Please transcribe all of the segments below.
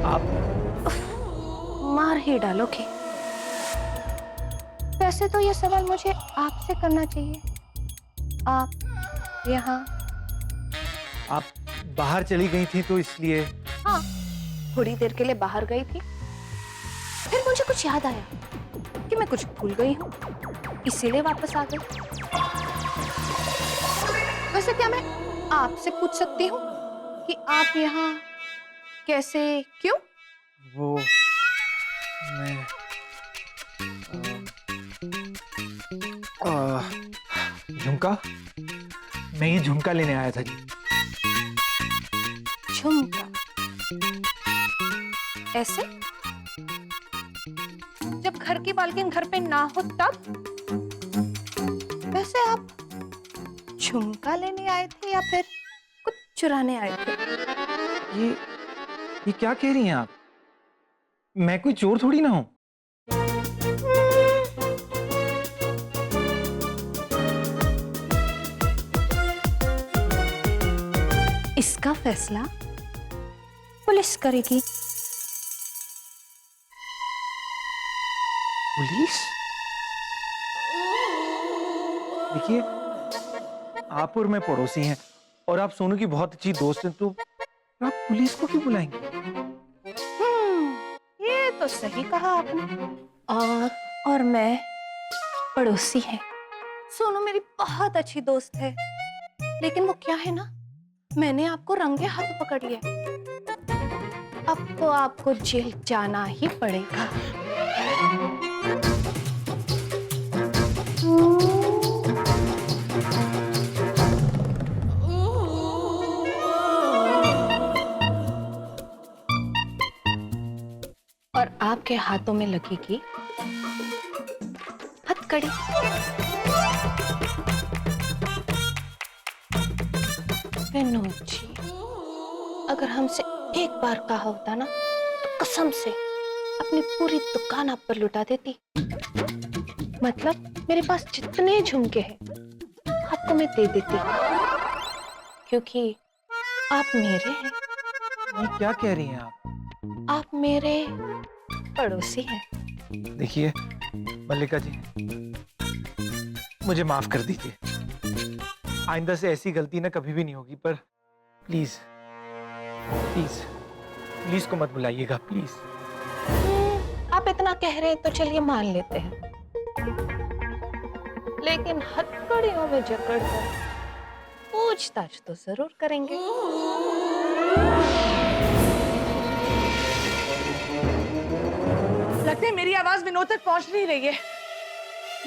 आप मार ही डालोगे। वैसे तो ये सवाल मुझे आपसे करना चाहिए। आप यहाँ? आप बाहर चली गई थी तो इसलिए। हाँ, थोड़ी देर के लिए बाहर गई थी, फिर मुझे कुछ याद आया कि मैं कुछ भूल गई हूँ, इसीलिए वापस आ गई। वैसे क्या मैं आपसे पूछ सकती हूँ कि आप यहाँ कैसे, क्यों? वो मैं झुमका, मैं ये झुमका लेने आया था जी। झुमका? ऐसे जब घर की मालकिन घर पे ना हो तब? वैसे आप झुमका लेने आए थे या फिर कुछ चुराने आए थे? ये क्या कह रही हैं आप? मैं कोई चोर थोड़ी ना हूं। इसका फैसला पुलिस करेगी। पुलिस? देखिए, आप और मैं पड़ोसी हैं और आप सोनू की बहुत अच्छी दोस्त हैं, तो आप पुलिस को क्यों बुलाएंगे? ये तो सही कहा आपने। और मैं पड़ोसी है। सोनू मेरी बहुत अच्छी दोस्त है, लेकिन वो क्या है ना, मैंने आपको रंगे हाथ पकड़ लिया। अब तो आपको जेल जाना ही पड़ेगा। और आपके हाथों में लगेगी हथकड़ी। विनोद जी, अगर हमसे एक बार कहा होता ना, तो कसम से अपनी पूरी दुकान आप पर लुटा देती। मतलब मेरे पास जितने झुमके हैं आपको मैं दे देती, क्योंकि आप मेरे हैं। ये क्या कह रही हैं आप? आप मेरे पड़ोसी हैं। देखिए मल्लिका जी, मुझे माफ कर दीजिए। आइंदा से ऐसी गलती ना कभी भी नहीं होगी, पर प्लीज प्लीज पुलिस को मत बुलाइएगा, प्लीज। आप इतना कह रहे हैं तो चलिए मान लेते हैं, लेकिन हथकड़ियों में जकड़कर पूछताछ तो जरूर करेंगे। लगता है मेरी आवाज विनोद तक पहुंच नहीं रही है।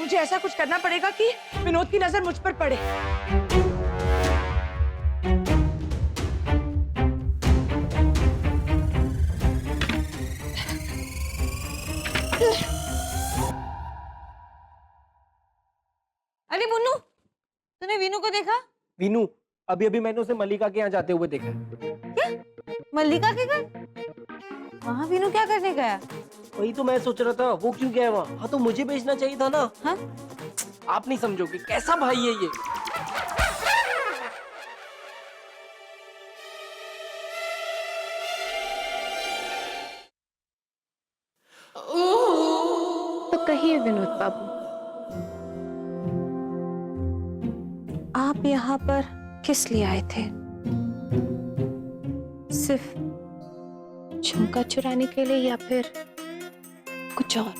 मुझे ऐसा कुछ करना पड़ेगा कि विनोद की नजर मुझ पर पड़े। अरे मुन्नू, तूने वीनू को देखा? वीनू, अभी अभी मैंने उसे मल्लिका के यहाँ जाते हुए देखा। क्या? मल्लिका के घर? वहाँ वीनू क्या करने गया? वही तो मैं सोच रहा था, वो क्यों गया वहाँ? हाँ तो मुझे भेजना चाहिए था ना। हाँ? आप नहीं समझोगे, कैसा भाई है ये। तो कहिए विनोद बाबू, आप यहाँ पर किस लिए आए थे? सिर्फ झुमका चुराने के लिए या फिर कुछ और?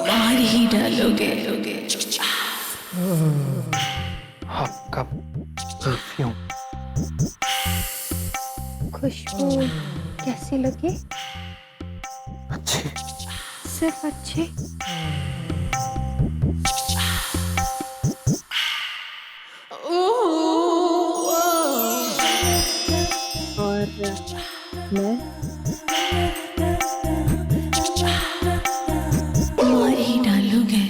मार ही डालोगे। आपका परफ्यूम। खुशबू कैसी लगी? अच्छी। सिर्फ अच्छी? और मैं मार ही डालोगे।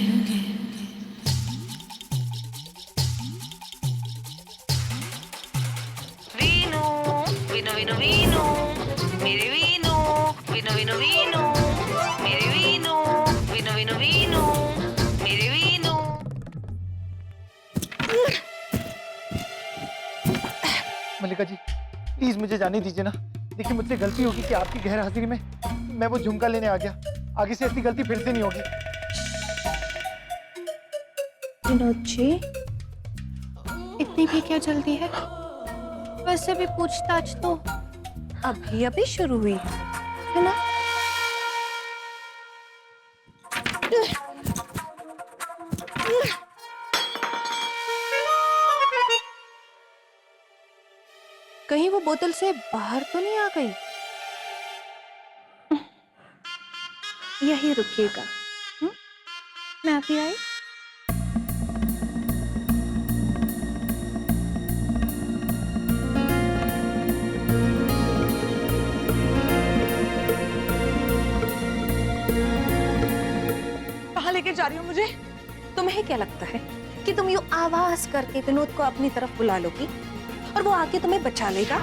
वीनू, वीनू वीनू वीनू, मेरे वीनू, वीनू वीनू वीनू, मेरे वीनू, वीनू वीनू वीनू, मेरे वीनू। मल्लिका जी प्लीज मुझे जाने दीजिए ना। देखिए मुझसे गलती होगी कि आपकी गैर हाजिरी में मैं वो झुमका लेने आ गया। आगे से ऐसी गलती फिर से नहीं होगी। विनोद जी, इतनी भी क्या जल्दी है? वैसे भी पूछताछ तो अभी अभी शुरू हुई है ना? कहीं वो बोतल से बाहर तो नहीं आ गई? यही रुकिएगा, मैं अभी आई। कहाँ लेके जा रही हो मुझे? तुम्हें क्या लगता है कि तुम यूं आवाज करके विनोद को अपनी तरफ बुला लोगी और वो आके तुम्हें बचा लेगा?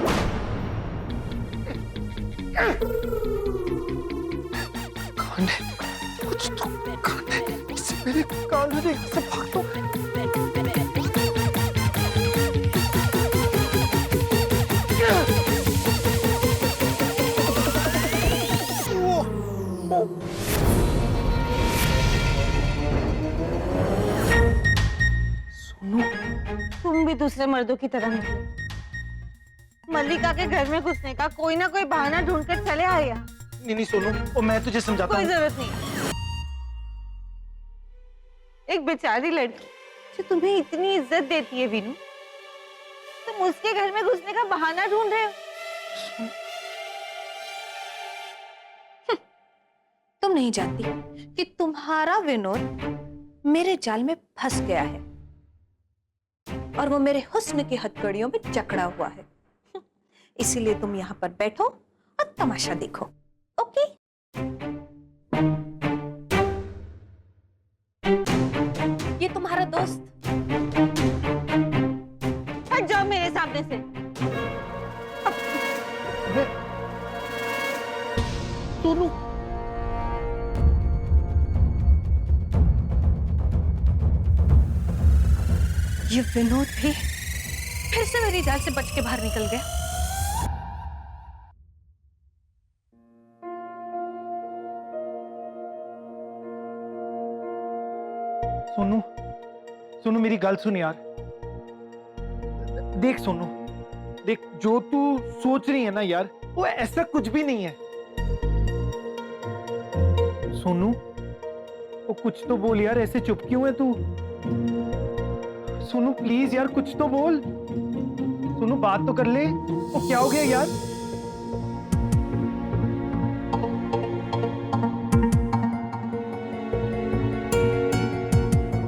कांड है, कुछ तो कांड है। इससे मेरे कान में से भाग दो। सोनू, तुम भी दूसरे मर्दों की तरह निकले। मल्लिका के घर में घुसने का कोई ना कोई बहाना ढूंढकर चले आए यहाँ। नहीं सोनू, और मैं तुझे समझाता कोई हूँ। जरूरत नहीं। एक बेचारी लड़की जो तुम्हें इतनी इज्जत देती है वीनू, तुम उसके घर में घुसने का बहाना ढूंढ रहे हो। तुम नहीं जानती कि तुम्हारा विनोद मेरे जाल में फंस गया है और वो मेरे हुस्न की हथकड़ियों में जकड़ा हुआ है। इसीलिए तुम यहाँ पर बैठो और तमाशा देखो, ओके? ये तुम्हारा दोस्त। हट जाओ मेरे सामने से। सोनू, ये विनोद भी फिर से मेरी जाल से बच के बाहर निकल गया। सोनू, सोनू मेरी गल सुन यार। देख सोनू, देख जो तू सोच रही है ना यार, वो ऐसा कुछ भी नहीं है। सोनू, वो कुछ तो बोल यार, ऐसे चुप क्यों है तू? सोनू प्लीज यार कुछ तो बोल। सोनू बात तो कर ले। वो क्या हो गया यार?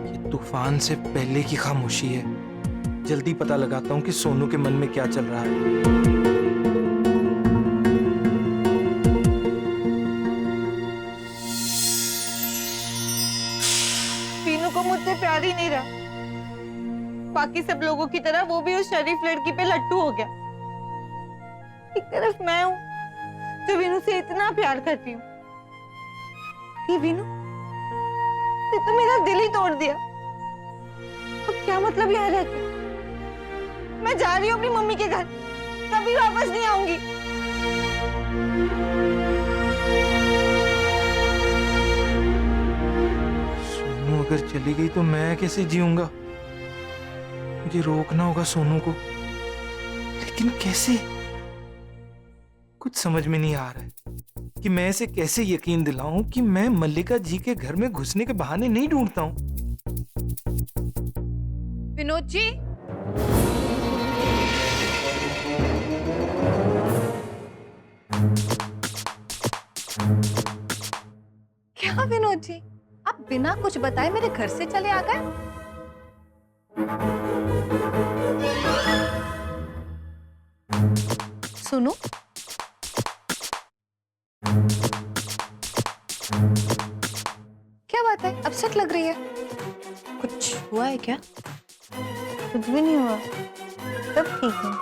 ये तूफान से पहले की खामोशी है। जल्दी पता लगाता हूं कि सोनू के मन में क्या चल रहा है। वीनू को मुझसे प्यार ही नहीं रहा। बाकी सब लोगों की तरह वो भी उस शरीफ लड़की पे लट्टू हो गया। एक तरफ मैं हूँ जो वीनू से इतना प्यार करती हूँ, ये वीनू ये तो मेरा दिल ही तोड़ दिया। अब क्या मतलब यहाँ रह के? मैं जा रही हूँ अपनी मम्मी के घर, कभी वापस नहीं आऊंगी। सोनू अगर चली गई तो मैं कैसे जीऊंगा? मुझे रोकना होगा सोनू को, लेकिन कैसे? कुछ समझ में नहीं आ रहा है कि मैं इसे कैसे यकीन दिलाऊं कि मैं मल्लिका जी के घर में घुसने के बहाने नहीं ढूंढता हूं। विनोद जी, क्या विनोद जी, आप बिना कुछ बताए मेरे घर से चले आ गए? सुनो, क्या बात है? अपसेट लग रही है। कुछ हुआ है क्या? कुछ भी नहीं हुआ, सब ठीक है।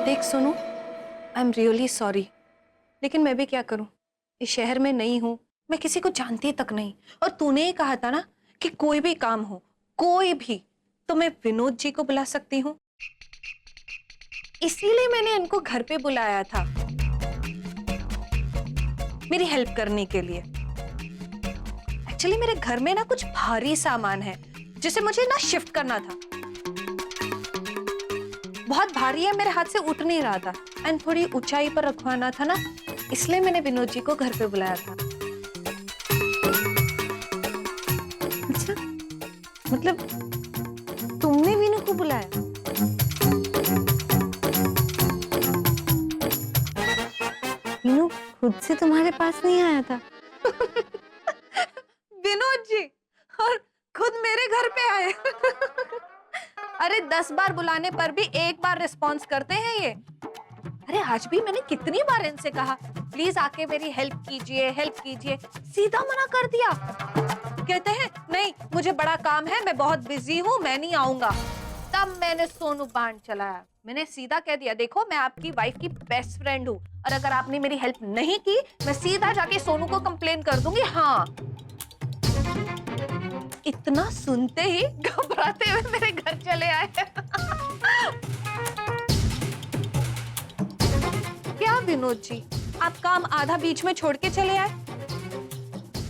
देख सुनो, आई एम रियली सॉरी, लेकिन मैं भी क्या करूं? इस शहर में नहीं हूं, मैं किसी को जानती तक नहीं। और तूने ही कहा था ना कि कोई भी काम हो कोई भी, तो मैं विनोद जी को बुला सकती हूँ। इसीलिए मैंने इनको घर पे बुलाया था, मेरी हेल्प करने के लिए। एक्चुअली मेरे घर में ना कुछ भारी सामान है जिसे मुझे ना शिफ्ट करना था। बहुत भारी है, मेरे हाथ से उठ नहीं रहा था एंड थोड़ी ऊंचाई पर रखवाना था ना, इसलिए मैंने विनोद जी को घर पे बुलाया था। अच्छा, मतलब तुमने वीनू को बुलाया? वीनू खुद से तुम्हारे पास नहीं आया था? विनोद जी और खुद मेरे घर पे आए। अरे 10 बार बुलाने पर भी एक बार रिस्पॉन्स करते हैं ये। अरे आज भी मैंने कितनी बार इनसे कहा प्लीज आके मेरी हेल्प कीजिए, सीधा मना कर दिया। कहते हैं नहीं मुझे बड़ा काम है, मैं बहुत बिजी हूँ, मैं नहीं आऊंगा। तब मैंने सोनू बांध चलाया, मैंने सीधा कह दिया देखो मैं आपकी वाइफ की बेस्ट फ्रेंड हूँ और अगर आपने मेरी हेल्प नहीं की मैं सीधा जाके सोनू को कंप्लेन कर दूंगी। हाँ, इतना सुनते ही घबराते हुए मेरे घर चले आए। क्या विनोद जी, आप काम आधा बीच में छोड़ के चले आए?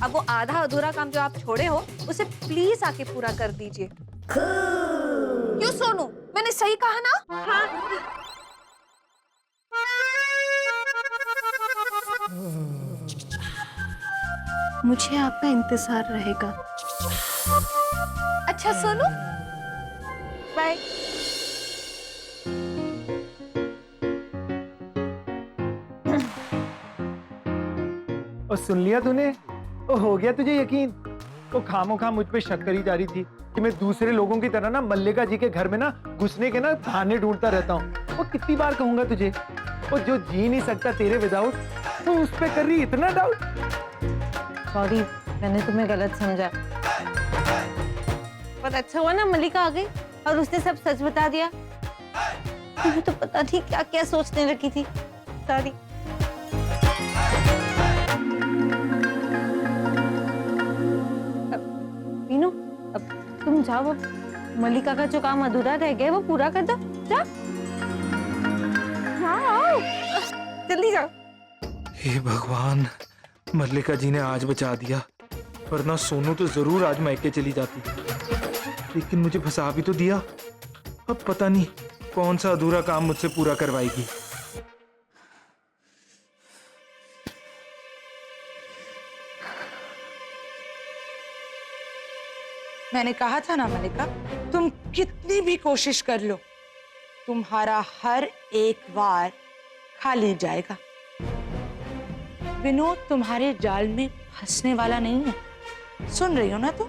अब वो आधा अधूरा काम जो आप छोड़े हो उसे प्लीज आके पूरा कर दीजिए। क्यों सोनू, मैंने सही कहा ना? हाँ। मुझे आपका इंतजार रहेगा। अच्छा सोनू, बाय। और सुन लिया तूने? ओ हो गया तुझे यकीन? वो खामोखा मुझ पे शक करी जा रही थी कि मैं दूसरे लोगों की तरह ना मल्लिका जी के घर में ना घुसने के ना बहाने ढूंढता रहता हूँ। वो कितनी बार कहूंगा तुझे, वो जो जी नहीं सकता तेरे विदाउट, तो उस पे कर रही इतना डाउट। सॉरी, मैंने तुम्हें गलत समझा। पर अच्छा हुआ ना मल्लिका आ गई और उसने सब सच बता दिया। मुझे तो पता थी क्या क्या सोचने लगी थी। सॉरी। मीनू, अब तुम जाओ, अब मल्लिका का जो काम अधूरा रह गया वो पूरा कर दो। जा। हाँ आओ, जल्दी जाओ। हे भगवान, मल्लिका जी ने आज बचा दिया, वरना सोनू तो जरूर आज मायके चली जाती। लेकिन मुझे फंसा भी तो दिया। अब पता नहीं कौन सा अधूरा काम मुझसे पूरा करवाएगी। मैंने कहा था ना मल्लिका, तुम कितनी भी कोशिश कर लो, तुम्हारा हर एक वार खाली जाएगा। विनोद तुम्हारे जाल में फंसने वाला नहीं है। सुन रही हो ना तुम?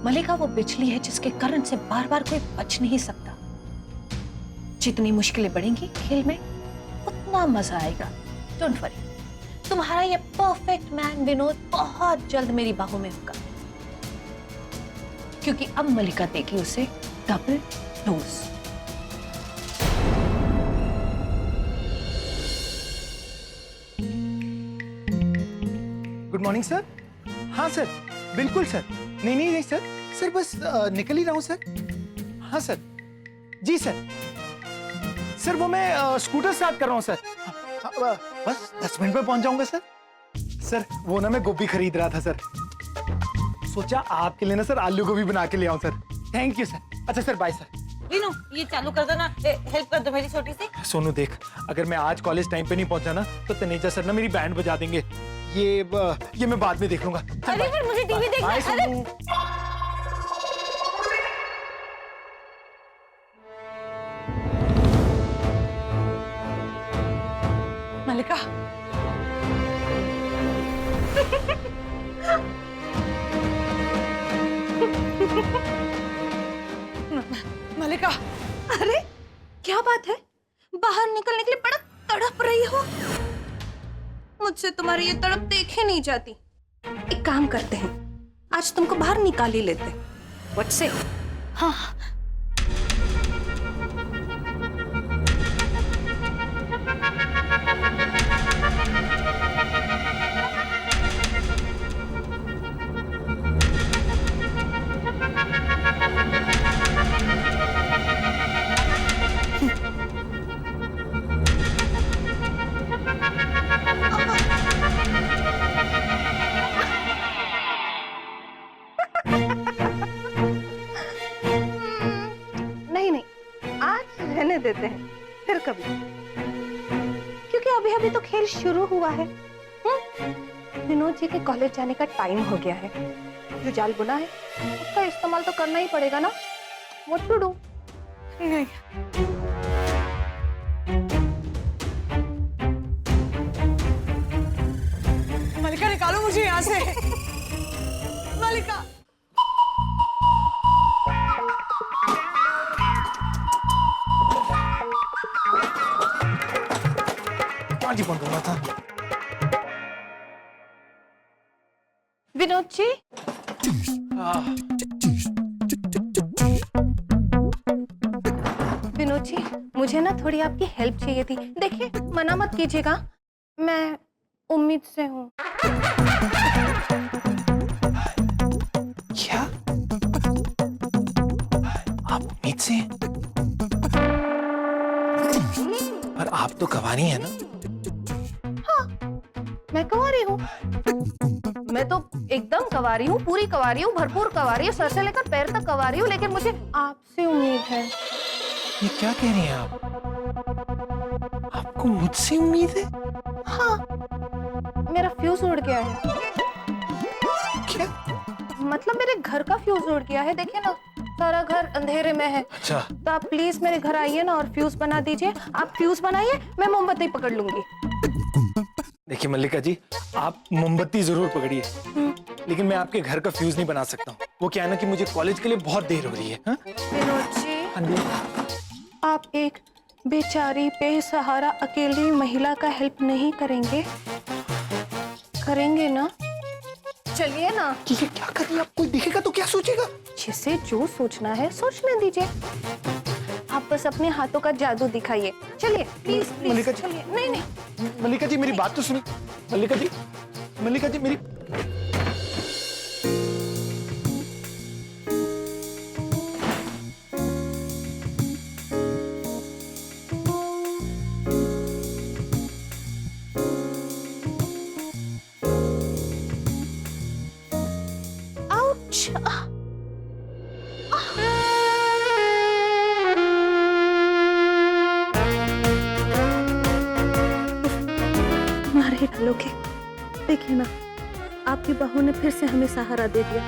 मल्लिका वो बिजली है जिसके करंट से बार बार कोई बच नहीं सकता। जितनी मुश्किलें बढ़ेंगी खेल में उतना मजा आएगा। डोंट वरी, तुम्हारा ये परफेक्ट मैन विनोद बहुत जल्द मेरी बाहों में होगा, क्योंकि अब मल्लिका देगी उसे double dose. Good morning sir. हाँ सर, बिल्कुल सर। नहीं सर, सर बस निकल ही रहा हूँ सर। हाँ सर, जी सर। सर वो मैं स्कूटर स्टार्ट कर रहा हूँ सर। बस 10 मिनट में पहुंच जाऊंगा सर। सर वो ना मैं गोभी खरीद रहा था सर, सोचा आपके लिए ना सर आलू गोभी बना के ले आऊं सर। Thank you sir. अच्छा सर, बाय सर। वीनू, ये चालू कर दो ना, हेल्प कर दो मेरी छोटी सी। सोनू देख, अगर मैं आज कॉलेज टाइम पे नहीं पहुंचा ना तो तनेजा सर ना मेरी बैंड बजा देंगे। ये मैं बाद में देख लूंगा। अरे फिर मुझे टीवी देखना है। अरे मल्लिका, मल्लिका, अरे क्या बात है, बाहर निकलने के लिए बड़ा तड़प रही हो। मुझसे तुम्हारी ये तड़प देखे नहीं जाती। एक काम करते हैं, आज तुमको बाहर निकाल ही लेते। व्हाट से? हाँ। होने देते हैं, फिर कभी, क्योंकि अभी अभी तो खेल शुरू हुआ है। विनोद जी के कॉलेज जाने का टाइम हो गया है। जो जाल बुना है उसका इस्तेमाल तो करना ही पड़ेगा ना। What to do? नहीं, मलिका निकालो मुझे यहाँ से। मलिका, कहाँ जी बंद हो रहा था? विनोद जी, विनोद जी, मुझे ना थोड़ी आपकी हेल्प चाहिए थी। देखिए, मना मत कीजिएगा, मैं उम्मीद से हूँ। क्या? आप उम्मीद से हैं? पर आप तो कवानी है ना? मैं कंवारी हूँ। मैं तो एकदम कंवारी हूँ, पूरी कंवारी हूँ, भरपूर कंवारी हूँ, सर से लेकर पैर तक कंवारी हूँ, लेकिन मुझे आपसे उम्मीद है। ये क्या कह रही हैं आप? आपको मुझसे उम्मीद है? हाँ, मेरा फ्यूज उड़ गया है। क्या? मतलब मेरे घर का फ्यूज उड़ गया है। देखिए ना, सारा घर अंधेरे में है। अच्छा, तो आप प्लीज मेरे घर आइए ना और फ्यूज बना दीजिए। आप फ्यूज बनाइए, मैं मोमबत्ती पकड़ लूंगी। देखिए मल्लिका जी, आप मोमबत्ती जरूर पकड़िए, लेकिन मैं आपके घर का फ्यूज नहीं बना सकता हूँ। वो क्या है ना कि मुझे कॉलेज के लिए बहुत देर हो रही है। हाँ? विनोद जी, हाँ जी। आप एक बेचारी बेसहारा अकेली महिला का हेल्प नहीं करेंगे? करेंगे ना? चलिए ना। ये क्या कर रही है? आप कोई देखेगा तो क्या सोचेगा? जिसे जो सोचना है सोचने दीजिए। आप बस अपने हाथों का जादू दिखाइए। चलिए प्लीज प्लीज मल्लिका जी। चलिए। नहीं नहीं, मल्लिका जी मेरी बात तो सुनिए। मल्लिका जी, मल्लिका जी मेरी आउच। मार ही डालोगे। देखिए ना, आपकी बहू ने फिर से हमें सहारा दे दिया।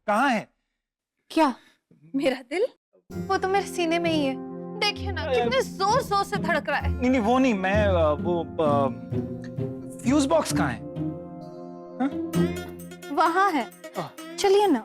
कहाँ है? क्या? मेरा दिल? वो तो मेरे सीने में ही है। देखिए ना, कितने जोर जोर से धड़क रहा है। नहीं नहीं, वो नहीं, मैं वो फ्यूज बॉक्स कहाँ है? वहां है, आह। चलिए ना।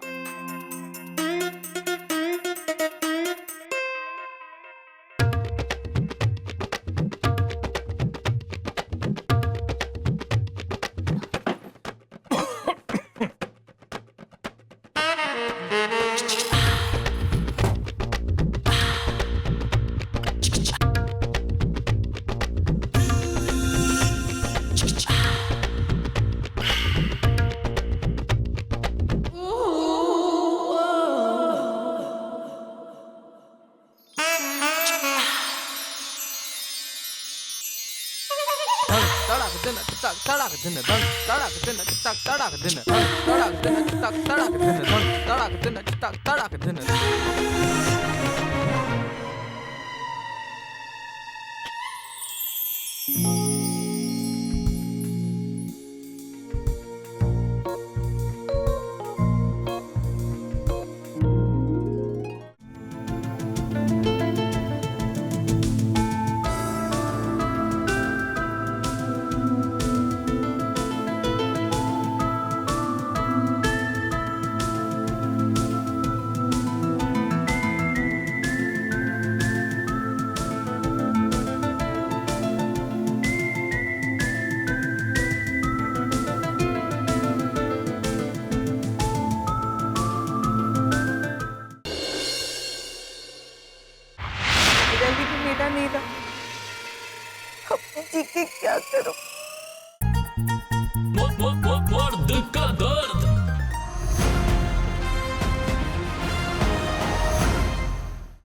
मेरा नहीं रहा। अब मैं जी के क्या करूं?